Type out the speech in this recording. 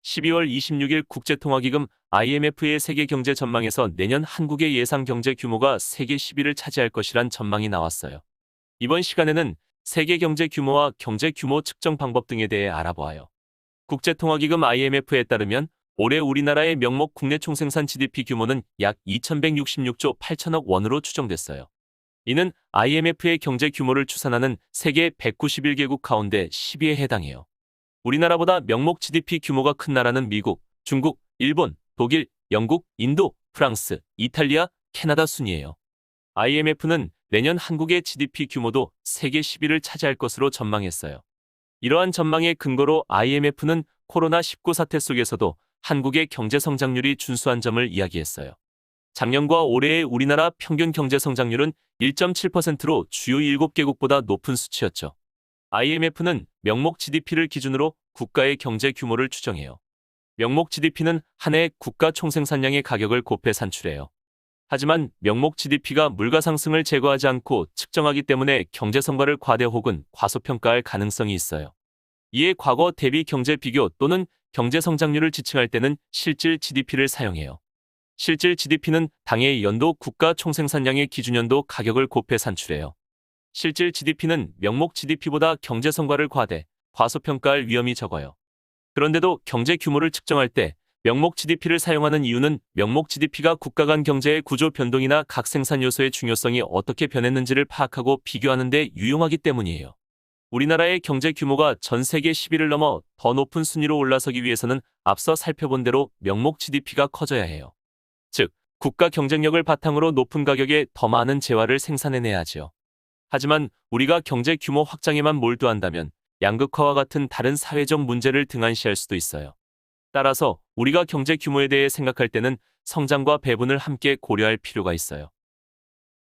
12월 26일 국제통화기금 IMF의 세계 경제 전망에서 내년 한국의 예상 경제 규모가 세계 10위를 차지할 것이란 전망이 나왔어요. 이번 시간에는 세계 경제 규모와 경제 규모 측정 방법 등에 대해 알아보아요. 국제통화기금 IMF에 따르면 올해 우리나라의 명목 국내 총생산 GDP 규모는 약 2,166조 8천억 원으로 추정됐어요. 이는 IMF의 경제 규모를 추산하는 세계 191개국 가운데 10위에 해당해요. 우리나라보다 명목 GDP 규모가 큰 나라는 미국, 중국, 일본, 독일, 영국, 인도, 프랑스, 이탈리아, 캐나다 순이에요. IMF는 내년 한국의 GDP 규모도 세계 10위를 차지할 것으로 전망했어요. 이러한 전망의 근거로 IMF는 코로나19 사태 속에서도 한국의 경제 성장률이 준수한 점을 이야기했어요. 작년과 올해의 우리나라 평균 경제 성장률은 1.7%로 주요 7개국보다 높은 수치였죠. IMF는 명목 GDP를 기준으로 국가의 경제 규모를 추정해요. 명목 GDP는 한 해 국가 총생산량의 가격을 곱해 산출해요. 하지만 명목 GDP가 물가 상승을 제거하지 않고 측정하기 때문에 경제 성과를 과대 혹은 과소평가할 가능성이 있어요. 이에 과거 대비 경제 비교 또는 경제 성장률을 지칭할 때는 실질 GDP를 사용해요. 실질 GDP는 당해 연도 국가 총생산량의 기준연도 가격을 곱해 산출해요. 실질 GDP는 명목 GDP보다 경제 성과를 과대, 과소평가할 위험이 적어요. 그런데도 경제 규모를 측정할 때 명목 GDP를 사용하는 이유는 명목 GDP가 국가 간 경제의 구조 변동이나 각 생산 요소의 중요성이 어떻게 변했는지를 파악하고 비교하는 데 유용하기 때문이에요. 우리나라의 경제 규모가 전 세계 10위를 넘어 더 높은 순위로 올라서기 위해서는 앞서 살펴본 대로 명목 GDP가 커져야 해요. 즉, 국가 경쟁력을 바탕으로 높은 가격에 더 많은 재화를 생산해내야지요. 하지만 우리가 경제 규모 확장에만 몰두한다면 양극화와 같은 다른 사회적 문제를 등한시할 수도 있어요. 따라서 우리가 경제 규모에 대해 생각할 때는 성장과 배분을 함께 고려할 필요가 있어요.